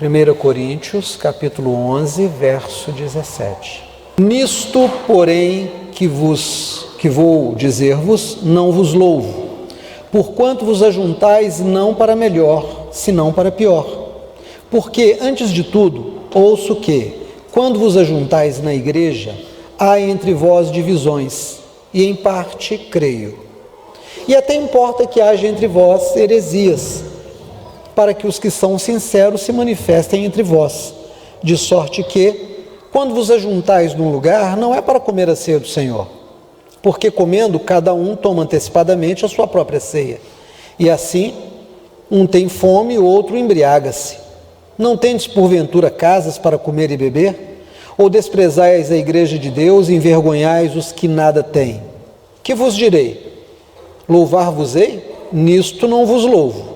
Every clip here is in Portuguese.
1 Coríntios, capítulo 11, verso 17. Nisto, porém, que vou dizer-vos, não vos louvo, porquanto vos ajuntais não para melhor, senão para pior. Porque, antes de tudo, ouço que, quando vos ajuntais na igreja, há entre vós divisões, e em parte creio. E até importa que haja entre vós heresias, para que os que são sinceros se manifestem entre vós, de sorte que, quando vos ajuntais num lugar, não é para comer a ceia do Senhor, porque comendo, cada um toma antecipadamente a sua própria ceia, e assim, um tem fome e o outro embriaga-se. Não tendes porventura casas para comer e beber? Ou desprezais a igreja de Deus e envergonhais os que nada têm? Que vos direi? Louvar-vos-ei? Nisto não vos louvo.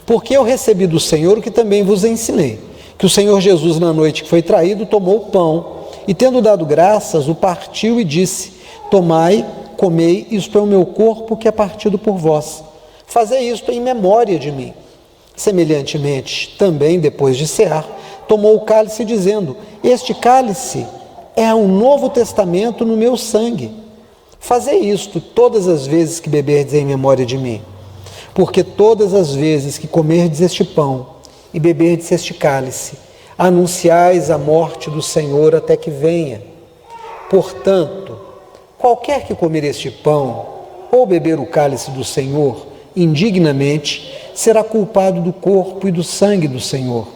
Porque eu recebi do Senhor o que também vos ensinei, que o Senhor Jesus, na noite que foi traído, tomou o pão, e tendo dado graças, o partiu e disse: tomai, comei, isto é o meu corpo que é partido por vós. Fazei isto em memória de mim. Semelhantemente, também, depois de cear, tomou o cálice, dizendo: este cálice é o novo testamento no meu sangue. Fazei isto todas as vezes que beberdes em memória de mim. Porque todas as vezes que comerdes este pão e beberdes este cálice, anunciais a morte do Senhor até que venha. Portanto, qualquer que comer este pão ou beber o cálice do Senhor indignamente, será culpado do corpo e do sangue do Senhor.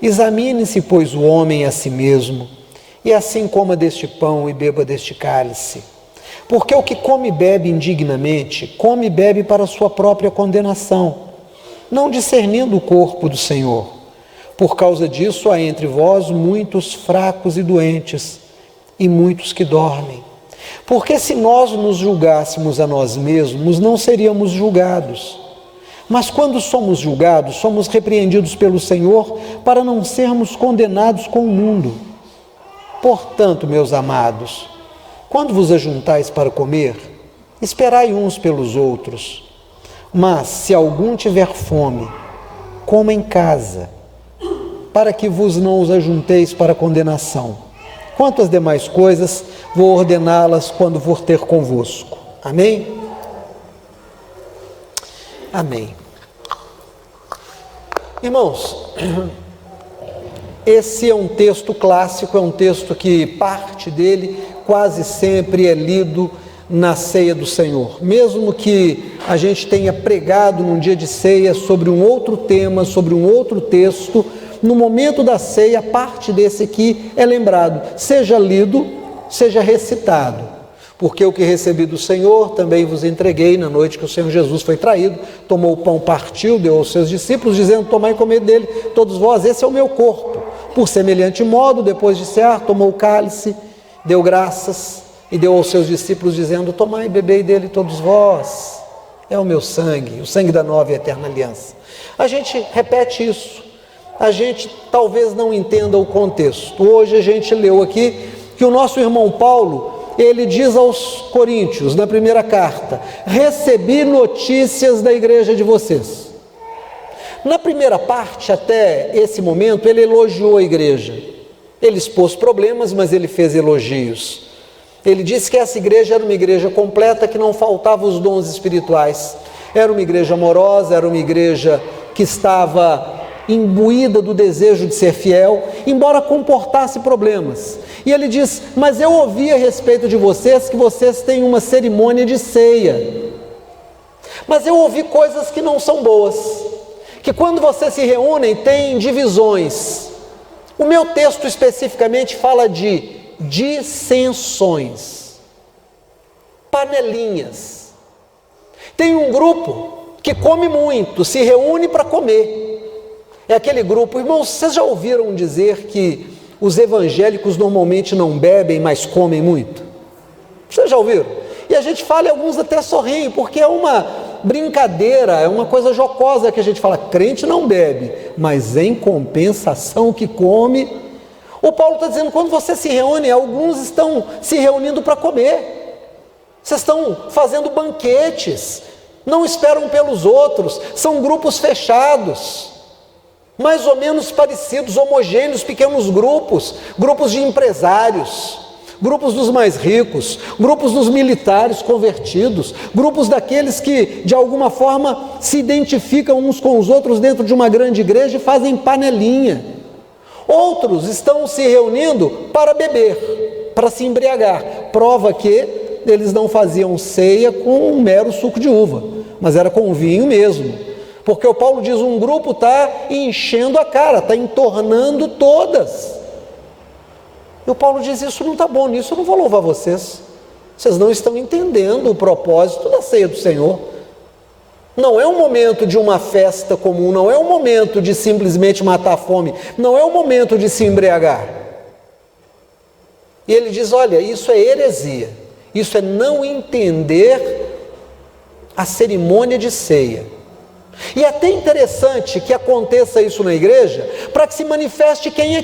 Examine-se, pois, o homem a si mesmo, e assim coma deste pão e beba deste cálice. Porque o que come e bebe indignamente, come e bebe para a sua própria condenação, não discernindo o corpo do Senhor. Por causa disso, há entre vós muitos fracos e doentes, e muitos que dormem. Porque se nós nos julgássemos a nós mesmos, não seríamos julgados. Mas quando somos julgados, somos repreendidos pelo Senhor para não sermos condenados com o mundo. Portanto, meus amados, quando vos ajuntais para comer, esperai uns pelos outros. Mas, se algum tiver fome, coma em casa, para que vos não os ajunteis para condenação. Quanto às demais coisas, vou ordená-las quando for ter convosco. Amém? Amém. Irmãos, esse é um texto clássico, é um texto que parte dele quase sempre é lido na ceia do Senhor. Mesmo que a gente tenha pregado num dia de ceia sobre um outro tema, sobre um outro texto, no momento da ceia, parte desse aqui é lembrado, seja lido, seja recitado. Porque o que recebi do Senhor, também vos entreguei na noite que o Senhor Jesus foi traído, tomou o pão, partiu, deu aos seus discípulos, dizendo: tomai e comer dele, todos vós, esse é o meu corpo. Por semelhante modo, depois de cear, tomou o cálice, deu graças e deu aos seus discípulos, dizendo: tomai e bebei dele todos vós, é o meu sangue, o sangue da nova e eterna aliança. A gente repete isso, a gente talvez não entenda o contexto. Hoje a gente leu aqui que o nosso irmão Paulo, ele diz aos Coríntios, na primeira carta: recebi notícias da igreja de vocês. Na primeira parte, até esse momento, ele elogiou a igreja. Ele expôs problemas, mas ele fez elogios. Ele disse que essa igreja era uma igreja completa, que não faltava os dons espirituais. Era uma igreja amorosa, era uma igreja que estava imbuída do desejo de ser fiel, embora comportasse problemas. E ele diz: mas eu ouvi a respeito de vocês que vocês têm uma cerimônia de ceia. Mas eu ouvi coisas que não são boas, que quando vocês se reúnem tem divisões. O meu texto especificamente fala de dissensões, panelinhas. Tem um grupo que come muito, se reúne para comer. É aquele grupo, irmãos, vocês já ouviram dizer que os evangélicos normalmente não bebem, mas comem muito? Vocês já ouviram? E a gente fala, e alguns até sorriem, porque é uma brincadeira, é uma coisa jocosa que a gente fala: crente não bebe, mas em compensação que come. O Paulo está dizendo: quando você se reúne, alguns estão se reunindo para comer. Vocês estão fazendo banquetes, não esperam pelos outros, são grupos fechados. mais ou menos parecidos, homogêneos, pequenos grupos, grupos de empresários, grupos dos mais ricos, grupos dos militares convertidos, grupos daqueles que de alguma forma se identificam uns com os outros dentro de uma grande igreja e fazem panelinha. Outros estão se reunindo para beber, para se embriagar, prova que eles não faziam ceia com um mero suco de uva, mas era com vinho mesmo, porque o Paulo diz, um grupo está enchendo a cara, está entornando todas. E o Paulo diz, isso não está bom, nisso eu não vou louvar vocês. Vocês não estão entendendo o propósito da ceia do Senhor. Não é um momento de uma festa comum, não é um momento de simplesmente matar a fome, não é um momento de se embriagar. E ele diz, olha, isso é heresia, isso é não entender a cerimônia de ceia. E é até interessante que aconteça isso na igreja, para que se manifeste quem é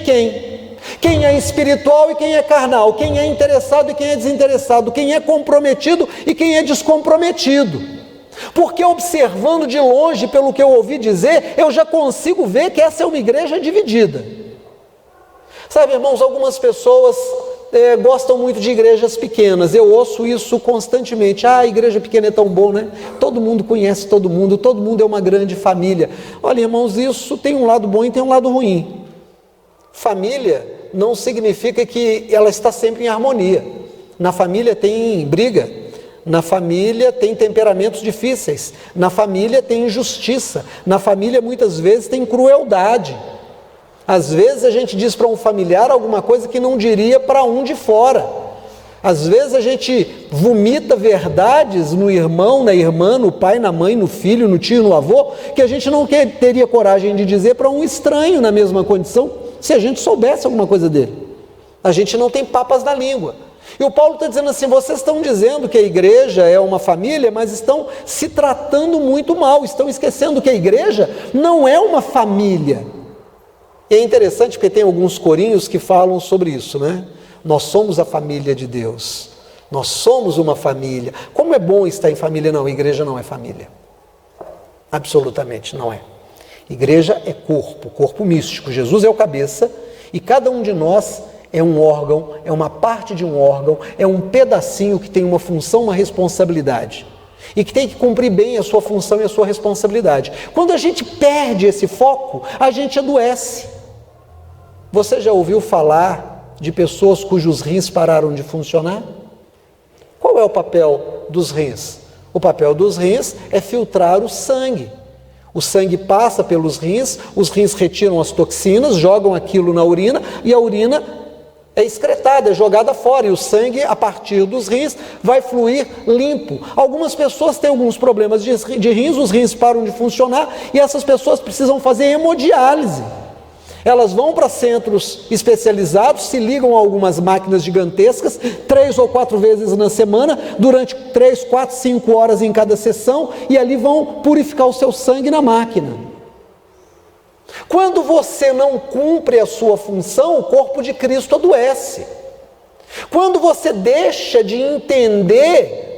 quem é espiritual e quem é carnal, quem é interessado e quem é desinteressado, quem é comprometido e quem é descomprometido. Porque observando de longe, pelo que eu ouvi dizer, eu já consigo ver que essa é uma igreja dividida. Sabe, irmãos, algumas pessoas gostam muito de igrejas pequenas, eu ouço isso constantemente, a igreja pequena é tão bom, né? Todo mundo conhece todo mundo é uma grande família. Olha, irmãos, isso tem um lado bom e tem um lado ruim. Família não significa que ela está sempre em harmonia. Na família tem briga, na família tem temperamentos difíceis, na família tem injustiça, na família muitas vezes tem crueldade. Às vezes a gente diz para um familiar alguma coisa que não diria para um de fora. Às vezes a gente vomita verdades no irmão, na irmã, no pai, na mãe, no filho, no tio, no avô, que a gente não teria coragem de dizer para um estranho na mesma condição, se a gente soubesse alguma coisa dele. A gente não tem papas na língua. E o Paulo está dizendo assim, vocês estão dizendo que a igreja é uma família, mas estão se tratando muito mal, estão esquecendo que a igreja não é uma família. E é interessante porque tem alguns corinhos que falam sobre isso, né? Nós somos a família de Deus, nós somos uma família. Como é bom estar em família? Não, a igreja não é família. Absolutamente não é. Igreja é corpo místico. Jesus é o cabeça e cada um de nós é um órgão, é uma parte de um órgão, é um pedacinho que tem uma função, uma responsabilidade. E que tem que cumprir bem a sua função e a sua responsabilidade. Quando a gente perde esse foco, a gente adoece. Você já ouviu falar de pessoas cujos rins pararam de funcionar? Qual é o papel dos rins? O papel dos rins é filtrar o sangue. O sangue passa pelos rins, os rins retiram as toxinas, jogam aquilo na urina e a urina é excretada, é jogada fora, e o sangue, a partir dos rins, vai fluir limpo. Algumas pessoas têm alguns problemas de rins, os rins param de funcionar, e essas pessoas precisam fazer hemodiálise. Elas vão para centros especializados, se ligam a algumas máquinas gigantescas, 3 ou 4 vezes na semana, durante 3, 4, 5 horas em cada sessão, e ali vão purificar o seu sangue na máquina. Quando você não cumpre a sua função, o corpo de Cristo adoece. Quando você deixa de entender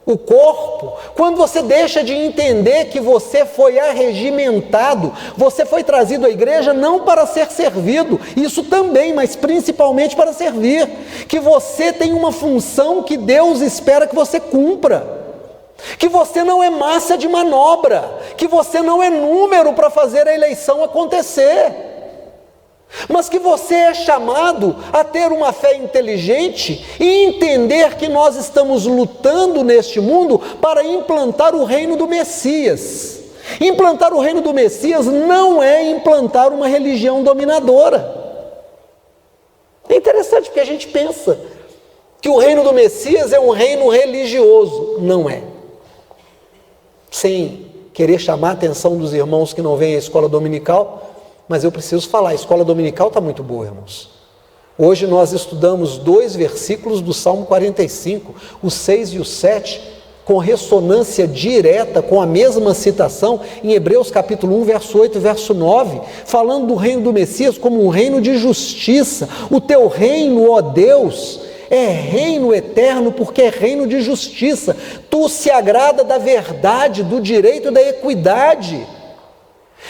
o corpo, quando você deixa de entender que você foi arregimentado, você foi trazido à igreja não para ser servido, isso também, mas principalmente para servir, que você tem uma função que Deus espera que você cumpra, que você não é massa de manobra, que você não é número para fazer a eleição acontecer, mas que você é chamado a ter uma fé inteligente e entender que nós estamos lutando neste mundo para implantar o reino do Messias. Implantar o reino do Messias não é implantar uma religião dominadora. É interessante porque a gente pensa que o reino do Messias é um reino religioso. Não é. Sem querer chamar a atenção dos irmãos que não vêm à escola dominical, mas eu preciso falar, a escola dominical está muito boa, irmãos. Hoje nós estudamos 2 versículos do Salmo 45, o 6 e o 7, com ressonância direta com a mesma citação em Hebreus capítulo 1, verso 8 e verso 9, falando do reino do Messias como um reino de justiça. O teu reino, ó Deus, é reino eterno porque é reino de justiça. Tu se agrada da verdade, do direito e da equidade.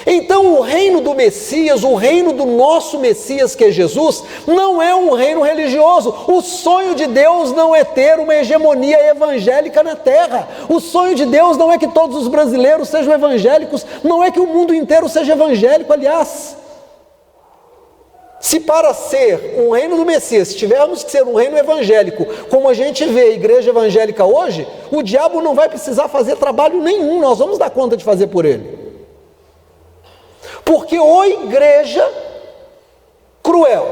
Então o reino do Messias, o reino do nosso Messias, que é Jesus, não é um reino religioso. O sonho de Deus não é ter uma hegemonia evangélica na terra. O sonho de Deus não é que todos os brasileiros sejam evangélicos, não é que o mundo inteiro seja evangélico, aliás. Se para ser um reino do Messias, se tivermos que ser um reino evangélico, como a gente vê a igreja evangélica hoje, o diabo não vai precisar fazer trabalho nenhum, nós vamos dar conta de fazer por ele. Porque ou igreja cruel,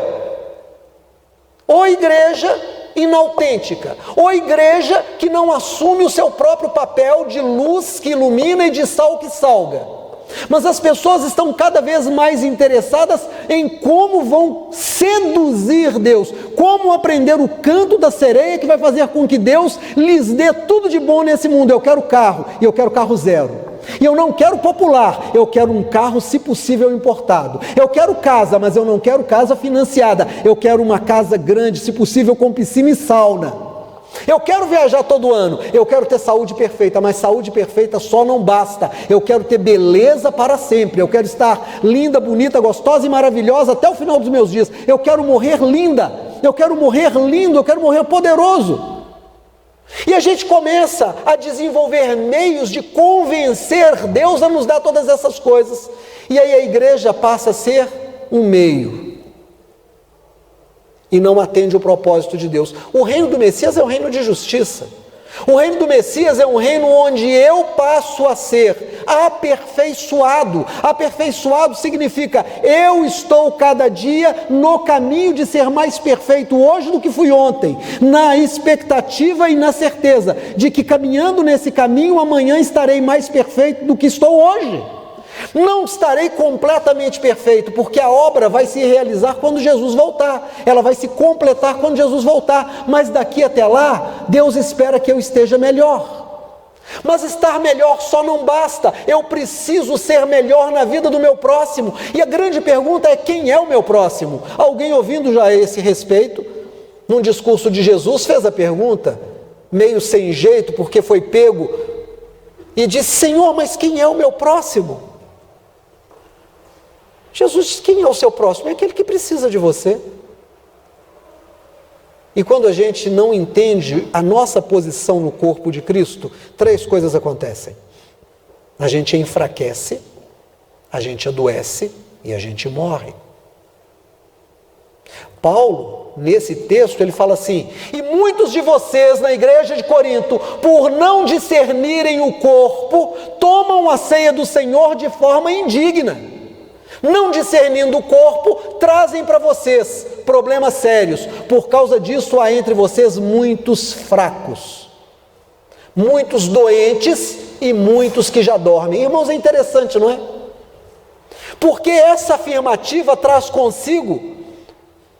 ou igreja inautêntica, ou igreja que não assume o seu próprio papel de luz que ilumina e de sal que salga. Mas as pessoas estão cada vez mais interessadas em como vão seduzir Deus, como aprender o canto da sereia que vai fazer com que Deus lhes dê tudo de bom nesse mundo. Eu quero carro, e eu quero carro zero. E eu não quero popular, eu quero um carro, se possível, importado. Eu quero casa, mas eu não quero casa financiada. Eu quero uma casa grande, se possível, com piscina e sauna. Eu quero viajar todo ano, eu quero ter saúde perfeita, mas saúde perfeita só não basta. Eu quero ter beleza para sempre, eu quero estar linda, bonita, gostosa e maravilhosa até o final dos meus dias. Eu quero morrer linda, eu quero morrer lindo, eu quero morrer poderoso. E a gente começa a desenvolver meios de convencer Deus a nos dar todas essas coisas. E aí a igreja passa a ser um meio. E não atende o propósito de Deus. O reino do Messias é um reino de justiça. O reino do Messias é um reino onde eu passo a ser aperfeiçoado. Aperfeiçoado significa eu estou cada dia no caminho de ser mais perfeito hoje do que fui ontem, na expectativa e na certeza de que caminhando nesse caminho amanhã estarei mais perfeito do que estou hoje. Não estarei completamente perfeito, porque a obra vai se realizar quando Jesus voltar, ela vai se completar quando Jesus voltar, mas daqui até lá, Deus espera que eu esteja melhor. Mas estar melhor só não basta, eu preciso ser melhor na vida do meu próximo. E a grande pergunta é: quem é o meu próximo? Alguém ouvindo já a esse respeito, num discurso de Jesus, fez a pergunta, meio sem jeito, porque foi pego, e disse: Senhor, mas quem é o meu próximo? Jesus diz: quem é o seu próximo? É aquele que precisa de você. E quando a gente não entende a nossa posição no corpo de Cristo, três coisas acontecem: a gente enfraquece, a gente adoece e a gente morre. Paulo, nesse texto, ele fala assim: e muitos de vocês na igreja de Corinto, por não discernirem o corpo, tomam a ceia do Senhor de forma indigna. Não discernindo o corpo, trazem para vocês problemas sérios. Por causa disso, há entre vocês muitos fracos, muitos doentes e muitos que já dormem. Irmãos, é interessante, não é? Porque essa afirmativa traz consigo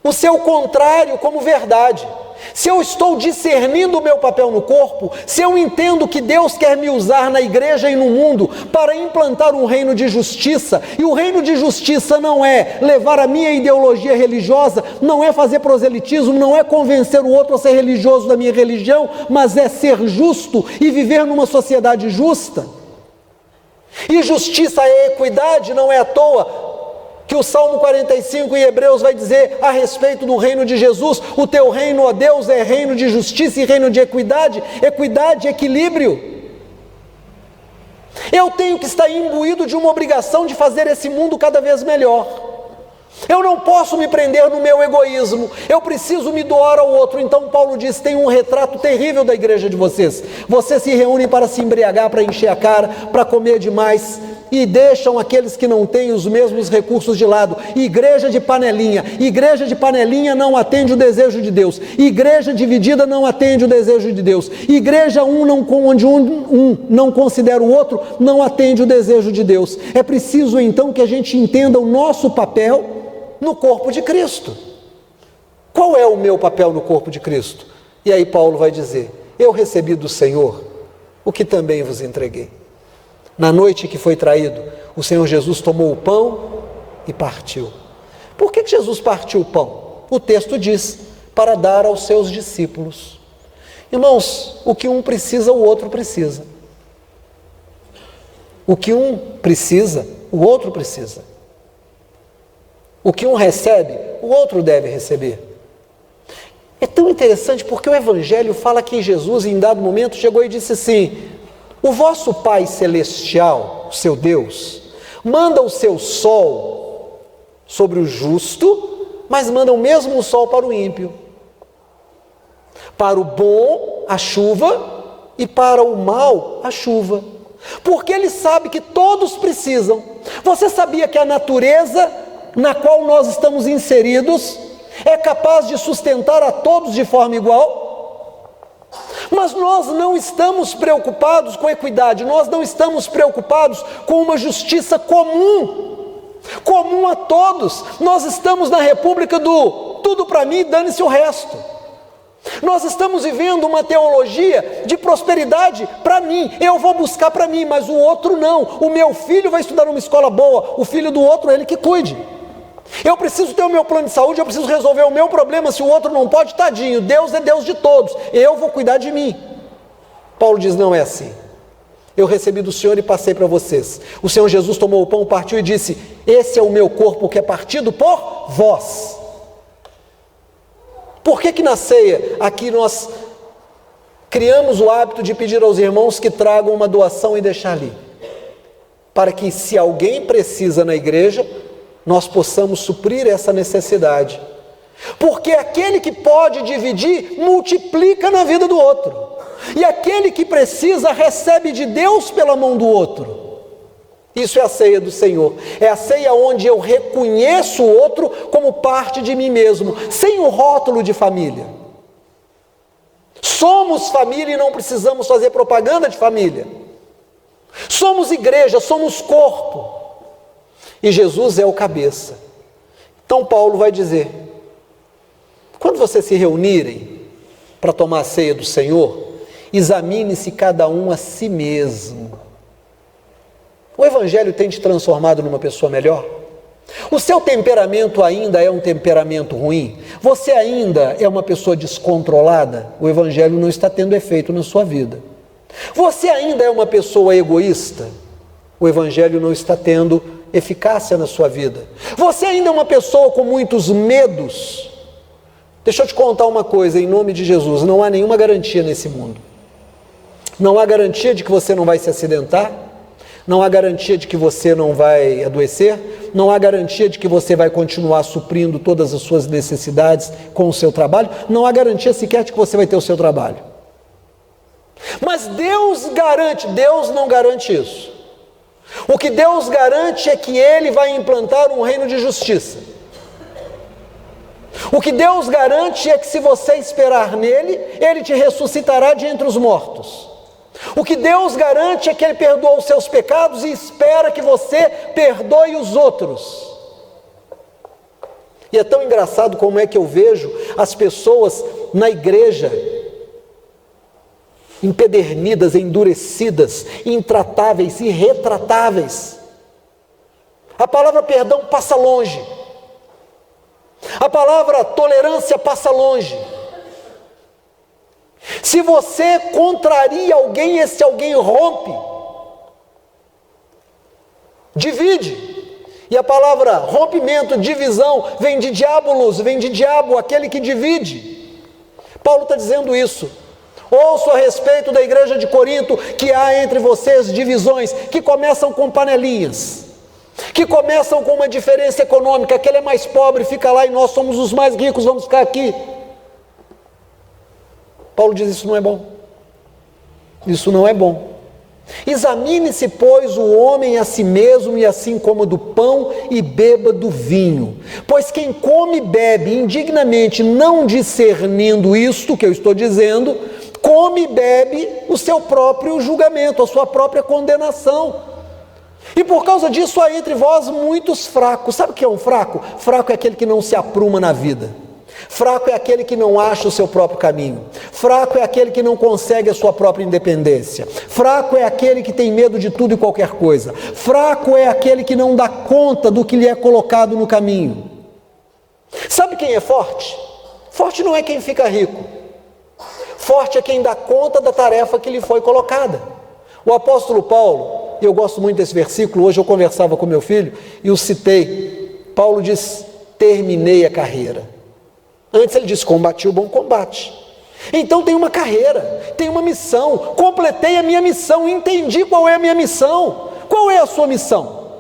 o seu contrário como verdade. Se eu estou discernindo o meu papel no corpo, se eu entendo que Deus quer me usar na igreja e no mundo para implantar um reino de justiça, e o reino de justiça não é levar a minha ideologia religiosa, não é fazer proselitismo, não é convencer o outro a ser religioso da minha religião, mas é ser justo e viver numa sociedade justa. E justiça é equidade, não é à toa que o Salmo 45 em Hebreus vai dizer a respeito do reino de Jesus: o teu reino, ó Deus, é reino de justiça e reino de equidade. Equidade, equilíbrio. Eu tenho que estar imbuído de uma obrigação de fazer esse mundo cada vez melhor. Eu não posso me prender no meu egoísmo, eu preciso me doar ao outro. Então Paulo diz: tem um retrato terrível da igreja de vocês. Vocês se reúnem para se embriagar, para encher a cara, para comer demais, e deixam aqueles que não têm os mesmos recursos de lado. Igreja de panelinha não atende o desejo de Deus. Igreja dividida não atende o desejo de Deus. Igreja onde um não considera o outro, não atende o desejo de Deus. É preciso então que a gente entenda o nosso papel no corpo de Cristo. Qual é o meu papel no corpo de Cristo? E aí Paulo vai dizer: eu recebi do Senhor o que também vos entreguei. Na noite que foi traído, o Senhor Jesus tomou o pão e partiu. Por que Jesus partiu o pão? O texto diz: para dar aos seus discípulos. Irmãos, o que um precisa, o outro precisa. O que um precisa, o outro precisa. O que um recebe, o outro deve receber. É tão interessante porque o Evangelho fala que Jesus, em dado momento, chegou e disse assim: o vosso Pai Celestial, o seu Deus, manda o seu sol sobre o justo, mas manda o mesmo sol para o ímpio. Para o bom, a chuva, e para o mal, a chuva. Porque Ele sabe que todos precisam. Você sabia que a natureza na qual nós estamos inseridos é capaz de sustentar a todos de forma igual? Mas nós não estamos preocupados com equidade, nós não estamos preocupados com uma justiça comum a todos. Nós estamos na república do tudo para mim, dane-se o resto. Nós estamos vivendo uma teologia de prosperidade para mim, eu vou buscar para mim, mas o outro não. O meu filho vai estudar numa escola boa, o filho do outro, ele que cuide. Eu preciso ter o meu plano de saúde, eu preciso resolver o meu problema. Se o outro não pode, tadinho, Deus é Deus de todos, eu vou cuidar de mim. Paulo diz: não é assim. Eu recebi do Senhor e passei para vocês. O Senhor Jesus tomou o pão, partiu e disse: esse é o meu corpo que é partido por vós. Por que na ceia aqui nós criamos o hábito de pedir aos irmãos que tragam uma doação e deixar ali? Para que, se alguém precisa na igreja, nós possamos suprir essa necessidade. Porque aquele que pode dividir, multiplica na vida do outro. E aquele que precisa, recebe de Deus pela mão do outro. Isso é a ceia do Senhor. É a ceia onde eu reconheço o outro como parte de mim mesmo, sem o rótulo de família. Somos família e não precisamos fazer propaganda de família. Somos igreja, somos corpo. E Jesus é o cabeça. Então Paulo vai dizer: quando vocês se reunirem para tomar a ceia do Senhor, examine-se cada um a si mesmo. O Evangelho tem te transformado numa pessoa melhor? O seu temperamento ainda é um temperamento ruim? Você ainda é uma pessoa descontrolada? O Evangelho não está tendo efeito na sua vida. Você ainda é uma pessoa egoísta? O Evangelho não está tendo eficácia na sua vida. Você ainda é uma pessoa com muitos medos? Deixa eu te contar uma coisa, em nome de Jesus: não há nenhuma garantia nesse mundo. Não há garantia de que você não vai se acidentar, não há garantia de que você não vai adoecer, não há garantia de que você vai continuar suprindo todas as suas necessidades com o seu trabalho, não há garantia sequer de que você vai ter o seu trabalho. Mas Deus garante, Deus não garante isso. O que Deus garante é que Ele vai implantar um reino de justiça. O que Deus garante é que, se você esperar nele, Ele te ressuscitará de entre os mortos. O que Deus garante é que Ele perdoa os seus pecados e espera que você perdoe os outros. E é tão engraçado como é que eu vejo as pessoas na igreja empedernidas, endurecidas, intratáveis, irretratáveis. A palavra perdão passa longe. A palavra tolerância passa longe. Se você contraria alguém, esse alguém rompe, divide. E a palavra rompimento, divisão, vem de diabolos, vem de diabo, aquele que divide. Paulo está dizendo isso. Ouço a respeito da igreja de Corinto que há entre vocês divisões que começam com panelinhas, que começam com uma diferença econômica, aquele é mais pobre, fica lá, e nós somos os mais ricos, vamos ficar aqui. Paulo diz: isso não é bom. Isso não é bom. Examine-se, pois, o homem a si mesmo, e assim coma do pão e beba do vinho. Pois quem come e bebe indignamente, não discernindo isto que eu estou dizendo, come e bebe o seu próprio julgamento, a sua própria condenação. E por causa disso há entre vós muitos fracos. Sabe o que é um fraco? Fraco é aquele que não se apruma na vida. Fraco é aquele que não acha o seu próprio caminho. Fraco é aquele que não consegue a sua própria independência. Fraco é aquele que tem medo de tudo e qualquer coisa. Fraco é aquele que não dá conta do que lhe é colocado no caminho. Sabe quem é forte? Forte não é quem fica rico. Forte é quem dá conta da tarefa que lhe foi colocada. O apóstolo Paulo, e eu gosto muito desse versículo, hoje eu conversava com meu filho e o citei. Paulo diz: terminei a carreira. Antes ele diz: combati o bom combate. Então tem uma carreira, tem uma missão, completei a minha missão, entendi qual é a minha missão. Qual é a sua missão?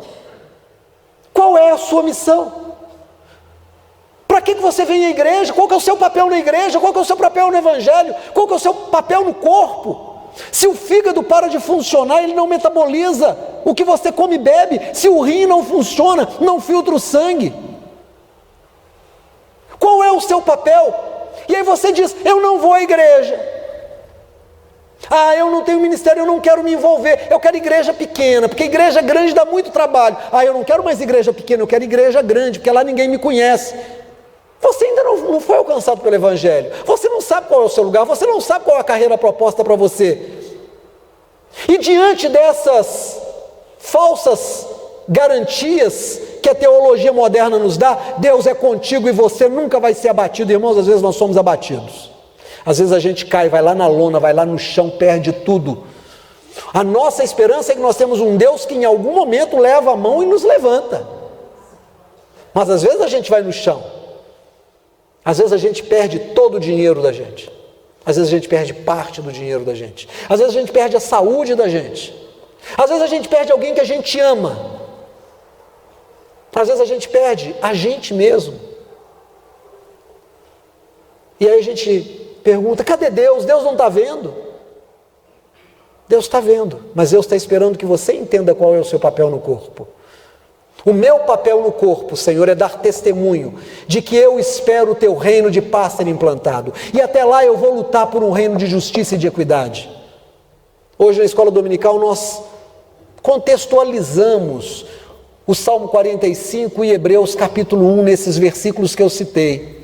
Qual é a sua missão? Para que você vem à igreja? Qual que é o seu papel na igreja? Qual que é o seu papel no evangelho? Qual que é o seu papel no corpo? Se o fígado para de funcionar, ele não metaboliza o que você come e bebe. Se o rim não funciona, não filtra o sangue. Qual é o seu papel? E aí você diz: eu não vou à igreja. Ah, eu não tenho ministério, eu não quero me envolver. Eu quero igreja pequena, porque igreja grande dá muito trabalho. Ah, eu não quero mais igreja pequena, eu quero igreja grande, porque lá ninguém me conhece. Você ainda não foi alcançado pelo evangelho. Você não sabe qual é o seu lugar, você não sabe qual é a carreira proposta para você. E diante dessas falsas garantias que a teologia moderna nos dá, Deus é contigo e você nunca vai ser abatido. Irmãos, às vezes nós somos abatidos. Às vezes a gente cai, vai lá na lona, vai lá no chão, perde tudo. A nossa esperança é que nós temos um Deus que em algum momento leva a mão e nos levanta. Mas às vezes a gente vai no chão. Às vezes a gente perde todo o dinheiro da gente. Às vezes a gente perde parte do dinheiro da gente. Às vezes a gente perde a saúde da gente. Às vezes a gente perde alguém que a gente ama. Às vezes a gente perde a gente mesmo. E aí a gente pergunta: cadê Deus? Deus não está vendo? Deus está vendo, mas Deus está esperando que você entenda qual é o seu papel no corpo. O meu papel no corpo, Senhor, é dar testemunho de que eu espero o teu reino de paz ser implantado. E até lá eu vou lutar por um reino de justiça e de equidade. Hoje na escola dominical nós contextualizamos o Salmo 45 e Hebreus capítulo 1, nesses versículos que eu citei.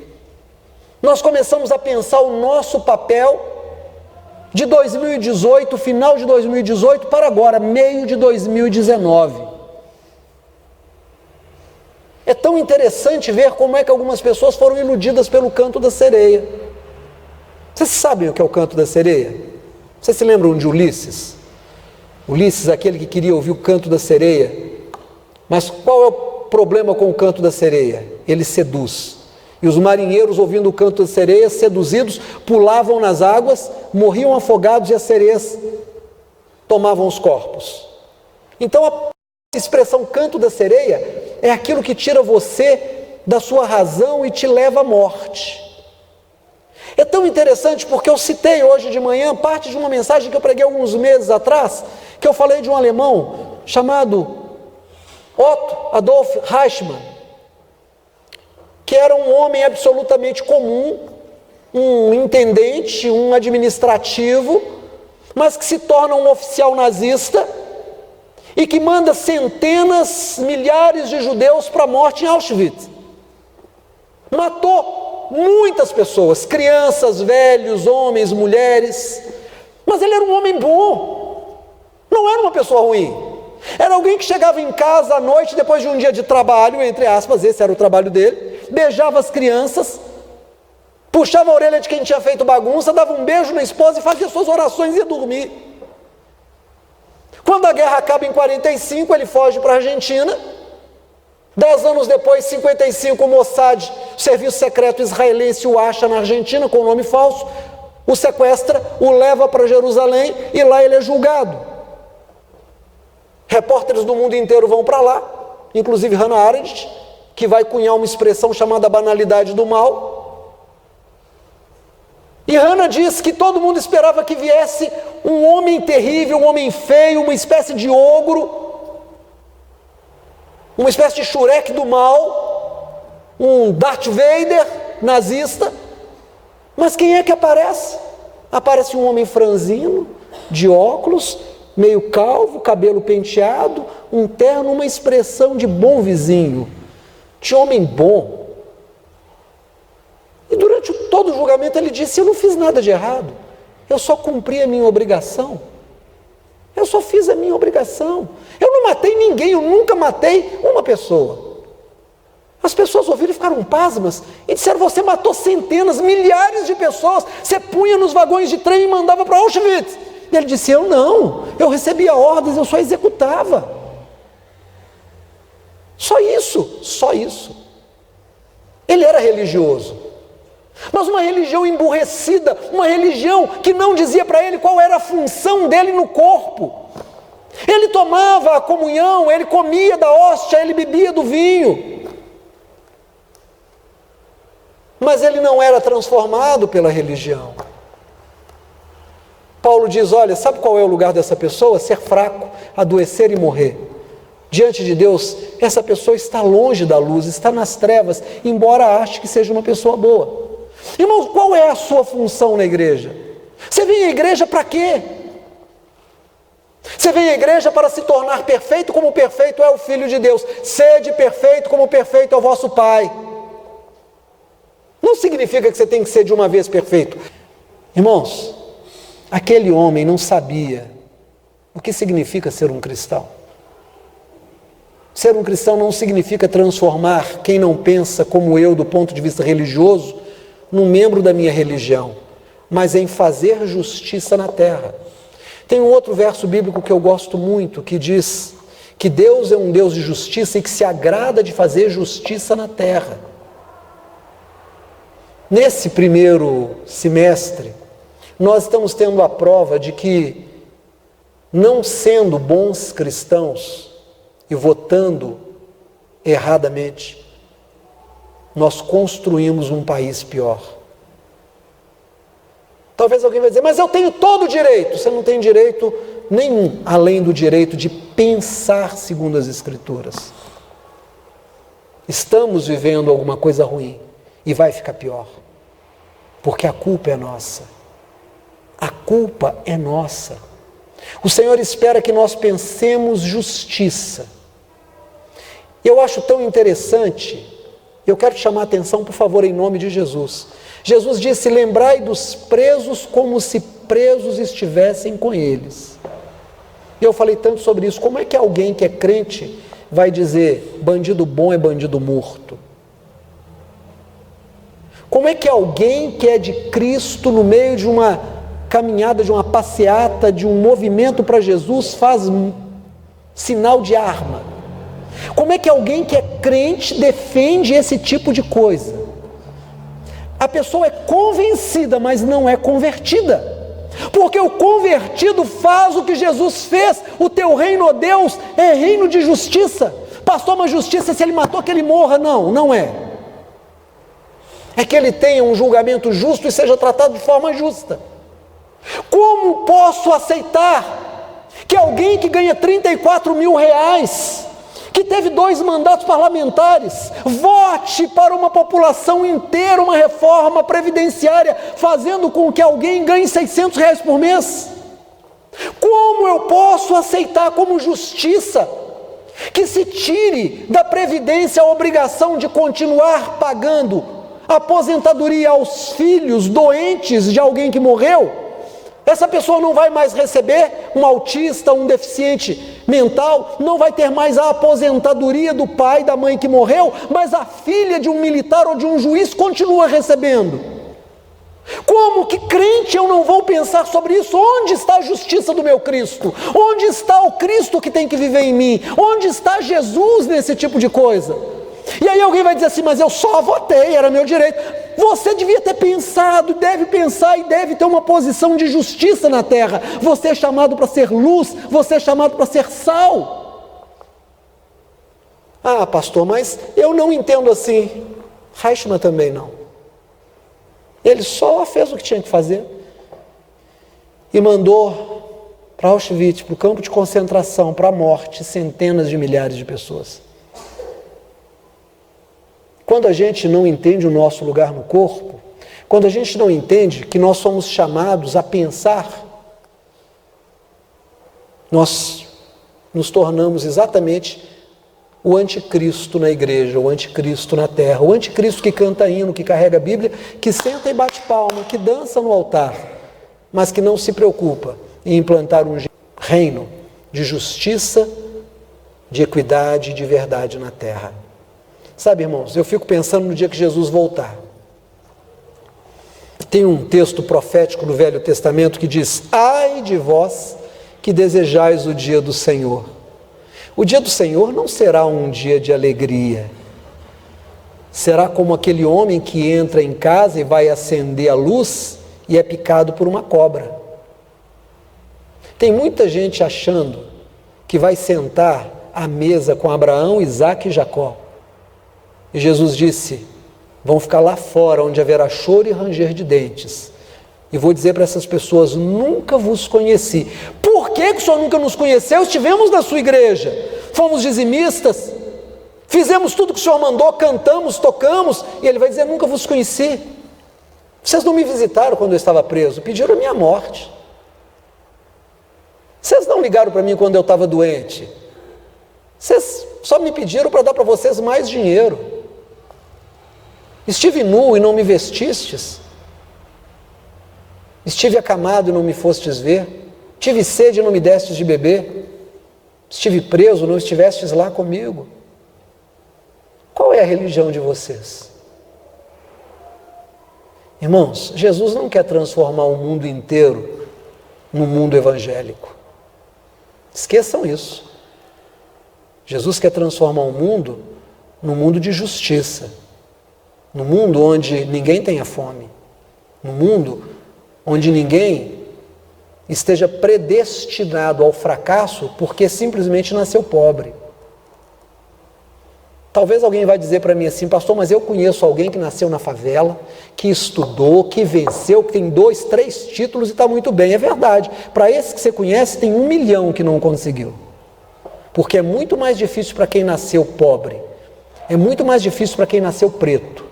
Nós começamos a pensar o nosso papel de 2018, final de 2018 para agora, meio de 2019. É tão interessante ver como é que algumas pessoas foram iludidas pelo canto da sereia. Vocês sabem o que é o canto da sereia? Vocês se lembram de Ulisses? Ulisses, aquele que queria ouvir o canto da sereia. Mas qual é o problema com o canto da sereia? Ele seduz. E os marinheiros, ouvindo o canto da sereia, seduzidos, pulavam nas águas, morriam afogados e as sereias tomavam os corpos. Então a expressão canto da sereia é aquilo que tira você da sua razão e te leva à morte. É tão interessante porque eu citei hoje de manhã parte de uma mensagem que eu preguei alguns meses atrás, que eu falei de um alemão chamado Otto Adolf Eichmann, que era um homem absolutamente comum, um intendente, um administrativo, mas que se torna um oficial nazista e que manda centenas, milhares de judeus para a morte em Auschwitz. Matou muitas pessoas, crianças, velhos, homens, mulheres, mas ele era um homem bom, não era uma pessoa ruim. Era alguém que chegava em casa à noite, depois de um dia de trabalho, entre aspas, esse era o trabalho dele, beijava as crianças, puxava a orelha de quem tinha feito bagunça, dava um beijo na esposa e fazia suas orações e ia dormir. Quando a guerra acaba em 45, ele foge para a Argentina. 10 anos depois, 55, o Mossad, o serviço secreto israelense, o acha na Argentina com nome falso, o sequestra, o leva para Jerusalém e lá ele é julgado. Repórteres do mundo inteiro vão para lá, inclusive Hannah Arendt, que vai cunhar uma expressão chamada banalidade do mal. E Hannah diz que todo mundo esperava que viesse um homem terrível, um homem feio, uma espécie de ogro, uma espécie de Shurek do mal, um Darth Vader nazista. Mas quem é que aparece? Aparece um homem franzino, de óculos, meio calvo, cabelo penteado, um terno, uma expressão de bom vizinho, de homem bom. E durante todo o julgamento ele disse: eu não fiz nada de errado, eu só cumpri a minha obrigação, eu só fiz a minha obrigação, eu não matei ninguém, eu nunca matei uma pessoa. As pessoas ouviram e ficaram pasmas e disseram: você matou centenas, milhares de pessoas, você punha nos vagões de trem e mandava para Auschwitz, Ele disse: eu não, eu recebia ordens, eu só executava. Só isso, só isso. Ele era religioso, mas uma religião emburrecida, uma religião que não dizia para ele qual era a função dele no corpo. Ele tomava a comunhão, ele comia da hóstia, ele bebia do vinho, mas ele não era transformado pela religião. Paulo diz: olha, sabe qual é o lugar dessa pessoa? Ser fraco, adoecer e morrer. Diante de Deus, essa pessoa está longe da luz, está nas trevas, embora ache que seja uma pessoa boa. Irmãos, qual é a sua função na igreja? Você vem à igreja para quê? Você vem à igreja para se tornar perfeito como perfeito é o Filho de Deus. Sede perfeito como perfeito é o vosso Pai. Não significa que você tem que ser de uma vez perfeito. Irmãos, aquele homem não sabia o que significa ser um cristão. Ser um cristão não significa transformar quem não pensa como eu do ponto de vista religioso num membro da minha religião, mas em fazer justiça na terra. Tem um outro verso bíblico que eu gosto muito, que diz que Deus é um Deus de justiça e que se agrada de fazer justiça na terra. Nesse primeiro semestre, nós estamos tendo a prova de que, não sendo bons cristãos e votando erradamente, nós construímos um país pior. Talvez alguém vai dizer: mas eu tenho todo o direito. Você não tem direito nenhum, além do direito de pensar segundo as Escrituras. Estamos vivendo alguma coisa ruim e vai ficar pior, porque a culpa é nossa. A culpa é nossa. O Senhor espera que nós pensemos justiça. Eu acho tão interessante, eu quero te chamar a atenção, por favor, em nome de Jesus. Jesus disse: lembrai dos presos como se presos estivessem com eles. E eu falei tanto sobre isso. Como é que alguém que é crente vai dizer bandido bom é bandido morto? Como é que alguém que é de Cristo, no meio de uma caminhada, de uma passeata, de um movimento para Jesus, faz sinal de arma? Como é que alguém que é crente defende esse tipo de coisa? A pessoa é convencida, mas não é convertida. Porque o convertido faz o que Jesus fez. O teu reino, ó Deus, é reino de justiça. Pastor, mas justiça, se ele matou, que ele morra. Não, não é. É que ele tenha um julgamento justo e seja tratado de forma justa. Como posso aceitar que alguém que ganha 34 mil reais, que teve 2 mandatos parlamentares, vote para uma população inteira uma reforma previdenciária, fazendo com que alguém ganhe 600 reais por mês? Como eu posso aceitar como justiça que se tire da Previdência a obrigação de continuar pagando aposentadoria aos filhos doentes de alguém que morreu? Essa pessoa não vai mais receber, um autista, um deficiente mental, não vai ter mais a aposentadoria do pai, da mãe que morreu, mas a filha de um militar ou de um juiz continua recebendo. Como que crente eu não vou pensar sobre isso? Onde está a justiça do meu Cristo? Onde está o Cristo que tem que viver em mim? Onde está Jesus nesse tipo de coisa? E aí alguém vai dizer assim: mas eu só votei, era meu direito. Você devia ter pensado, deve pensar e deve ter uma posição de justiça na terra. Você é chamado para ser luz, você é chamado para ser sal. Ah, pastor, mas eu não entendo assim. Reichmann também não. Ele só fez o que tinha que fazer e mandou para Auschwitz, para o campo de concentração, para a morte, centenas de milhares de pessoas. Quando a gente não entende o nosso lugar no corpo, quando a gente não entende que nós somos chamados a pensar, nós nos tornamos exatamente o anticristo na igreja, o anticristo na terra, o anticristo que canta hino, que carrega a Bíblia, que senta e bate palma, que dança no altar, mas que não se preocupa em implantar um reino de justiça, de equidade e de verdade na terra. Sabe, irmãos, eu fico pensando no dia que Jesus voltar. Tem um texto profético no Velho Testamento que diz: ai de vós que desejais o dia do Senhor. O dia do Senhor não será um dia de alegria. Será como aquele homem que entra em casa e vai acender a luz e é picado por uma cobra. Tem muita gente achando que vai sentar à mesa com Abraão, Isaque e Jacó. E Jesus disse: vão ficar lá fora, onde haverá choro e ranger de dentes. E vou dizer para essas pessoas: nunca vos conheci. Por que o Senhor nunca nos conheceu? Estivemos na sua igreja, fomos dizimistas, fizemos tudo que o Senhor mandou, cantamos, tocamos. E Ele vai dizer: nunca vos conheci. Vocês não me visitaram quando eu estava preso, pediram a minha morte. Vocês não ligaram para mim quando eu estava doente. Vocês só me pediram para dar para vocês mais dinheiro. Estive nu e não me vestistes. Estive acamado e não me fostes ver. Tive sede e não me destes de beber. Estive preso, não estivestes lá comigo. Qual é a religião de vocês? Irmãos, Jesus não quer transformar o mundo inteiro num mundo evangélico. Esqueçam isso. Jesus quer transformar o mundo num mundo de justiça, num mundo onde ninguém tenha fome, num mundo onde ninguém esteja predestinado ao fracasso porque simplesmente nasceu pobre. Talvez alguém vai dizer para mim assim: pastor, mas eu conheço alguém que nasceu na favela, que estudou, que venceu, que tem 2, 3 títulos e está muito bem. É verdade. Para esse que você conhece, tem 1 milhão que não conseguiu. Porque é muito mais difícil para quem nasceu pobre. É muito mais difícil para quem nasceu preto.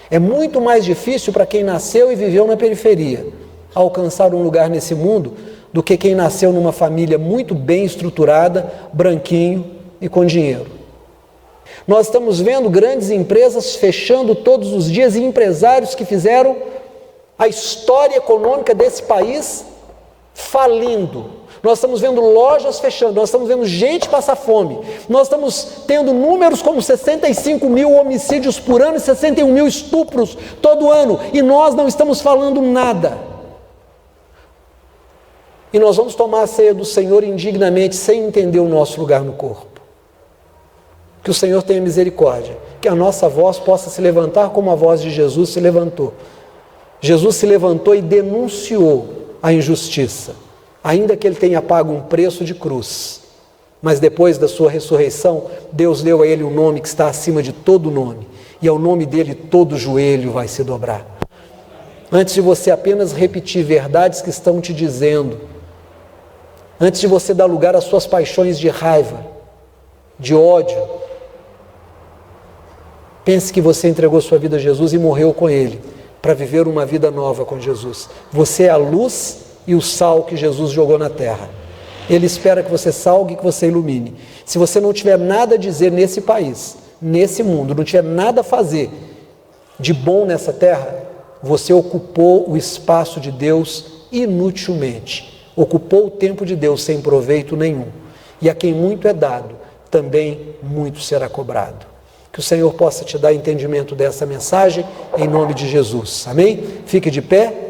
É muito mais difícil para quem nasceu e viveu na periferia alcançar um lugar nesse mundo do que quem nasceu numa família muito bem estruturada, branquinho e com dinheiro. Nós estamos vendo grandes empresas fechando todos os dias e empresários que fizeram a história econômica desse país falindo. Nós estamos vendo lojas fechando, nós estamos vendo gente passar fome, nós estamos tendo números como 65 mil homicídios por ano e 61 mil estupros todo ano, e nós não estamos falando nada. E nós vamos tomar a ceia do Senhor indignamente, sem entender o nosso lugar no corpo. Que o Senhor tenha misericórdia, que a nossa voz possa se levantar como a voz de Jesus se levantou. Jesus se levantou e denunciou a injustiça, ainda que ele tenha pago um preço de cruz. Mas depois da sua ressurreição, Deus deu a ele um nome que está acima de todo nome, e ao nome dele todo joelho vai se dobrar. Antes de você apenas repetir verdades que estão te dizendo, antes de você dar lugar às suas paixões de raiva, de ódio, pense que você entregou sua vida a Jesus e morreu com Ele, para viver uma vida nova com Jesus. Você é a luz e o sal que Jesus jogou na terra. Ele espera que você salgue e que você ilumine. Se você não tiver nada a dizer nesse país, nesse mundo, não tiver nada a fazer de bom nessa terra, você ocupou o espaço de Deus inutilmente. Ocupou o tempo de Deus sem proveito nenhum. E a quem muito é dado, também muito será cobrado. Que o Senhor possa te dar entendimento dessa mensagem, em nome de Jesus. Amém? Fique de pé.